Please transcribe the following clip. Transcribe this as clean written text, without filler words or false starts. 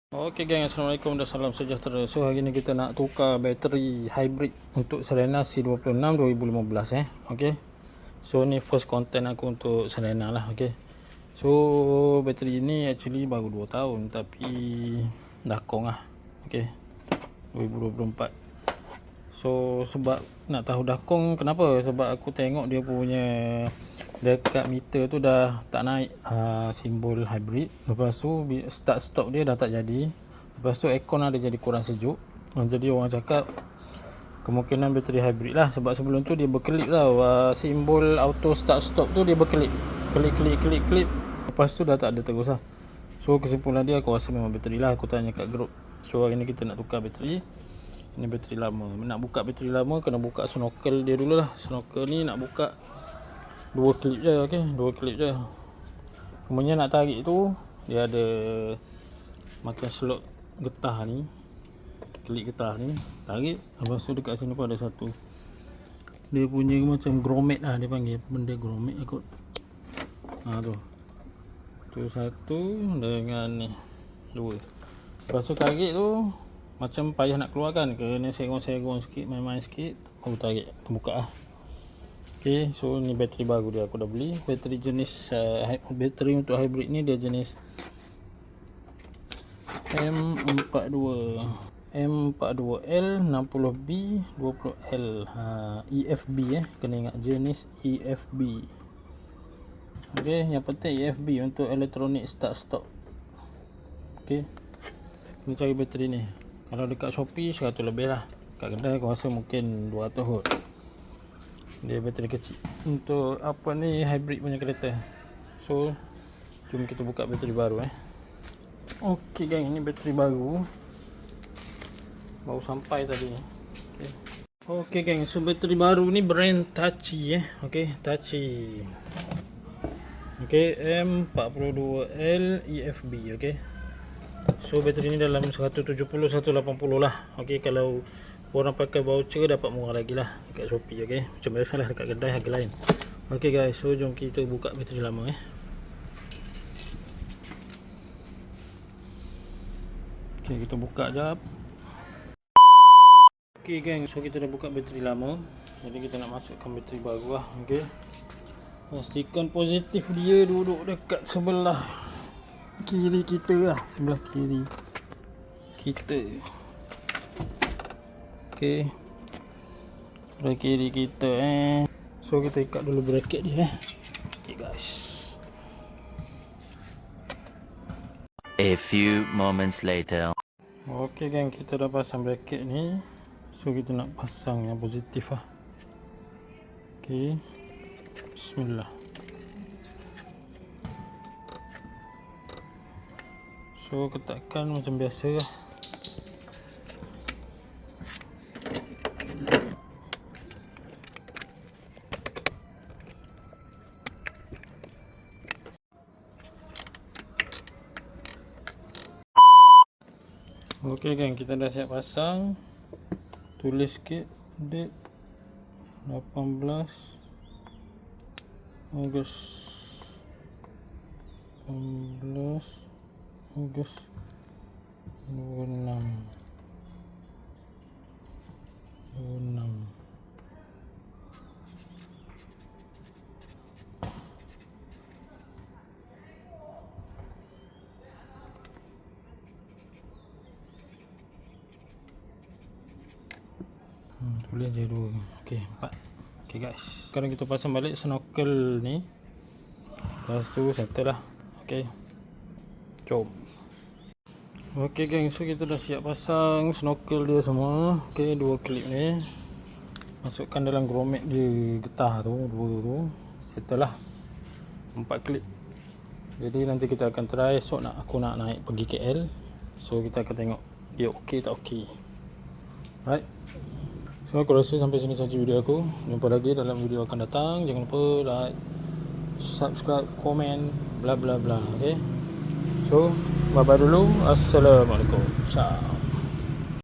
Okey geng, Assalamualaikum dan salam sejahtera. So hari ni kita nak tukar bateri hybrid untuk Serena C26 2015 Okey. So ni first content aku untuk Serena lah. Okey. So bateri ni actually baru 2 tahun tapi dah kong lah. Okey. 2024. So sebab nak tahu dah kong kenapa? Sebab aku tengok dia punya dekat meter tu dah tak naik simbol hybrid. Lepas tu start stop dia dah tak jadi. Lepas tu aircon ada jadi kurang sejuk. Jadi orang cakap kemungkinan bateri hybrid lah. Sebab sebelum tu dia berkelip tau, simbol auto start stop tu dia berkelip. Kelip. Lepas tu dah tak ada terus lah. So kesimpulan dia aku rasa memang bateri lah. Aku tanya kat group. So hari ni kita nak tukar bateri. Ini bateri lama. Nak buka bateri lama kena buka snorkel dia dulu lah. Snorkel ni nak buka 2 klip je. Okey, 2 klip je. Kemudian nak tarik tu dia ada macam slot getah ni. Klip getah ni tarik. Lepas tu dekat sini pun ada satu. Dia punya macam grommet lah dia panggil. Benda grommet kot. Tu. Tu satu dengan ni 2. Lepas tu tarik tu macam payah nak keluarkan, kena serong-serong sikit, main-main sikit baru tarik terbuka lah. Ok, so ni bateri baru dia aku dah beli. Bateri jenis bateri untuk hybrid ni dia jenis M42L 60B 20L EFB kena ingat jenis EFB. Ok, yang penting EFB untuk electronic start stop. Ok, kena cari bateri ni. Kalau dekat Shopee 100 lebih lah. Kat kedai aku rasa mungkin 200 kot. Dia bateri kecil untuk apa ni hybrid punya kereta. So jom kita buka bateri baru Okey geng, ini bateri baru sampai tadi. Okey geng, so bateri baru ni brand Tachi Okey, Tachi. Okey, M42L EFB. Okey. So bateri ni dalam 170-180 lah. Okey, kalau korang pakai voucher dapat murah lagi lah dekat Shopee. Okey, macam biasa lah dekat kedai harga lain. Okey guys, so jom kita buka bateri lama Okey, kita buka jap. Okey geng, so kita dah buka bateri lama. Jadi kita nak masukkan bateri baru lah. Okey, pastikan positif dia duduk dekat sebelah kiri kita lah, sebelah kiri kita. Okey, sebelah kiri kita So kita ikat dulu bracket dia Okey guys. A few moments later. Okey geng, kita dah pasang bracket ni. So kita nak pasang yang positif lah. Okey, bismillah. So ketakkan macam biasa lah. Okey geng, kita dah siap pasang. Tulis sikit date 18 Ogos 26. Tulis je 2. Okey, 4. Okey guys, sekarang kita pasang balik snorkel ni. Lepas tu settle lah. Okey, jom. Okey geng, so kita dah siap pasang snorkel dia semua. Okey, 2 klip ni masukkan dalam grommet dia getah tu, 2 tu. Settle lah 4 klip. Jadi nanti kita akan try esok aku nak naik pergi KL. So kita akan tengok dia okey tak okey. Right. So aku rasa sampai sini saja video aku. Jumpa lagi dalam video akan datang. Jangan lupa like, subscribe, komen, bla bla bla. Okay. So bye bye dulu. Assalamualaikum. Ciao.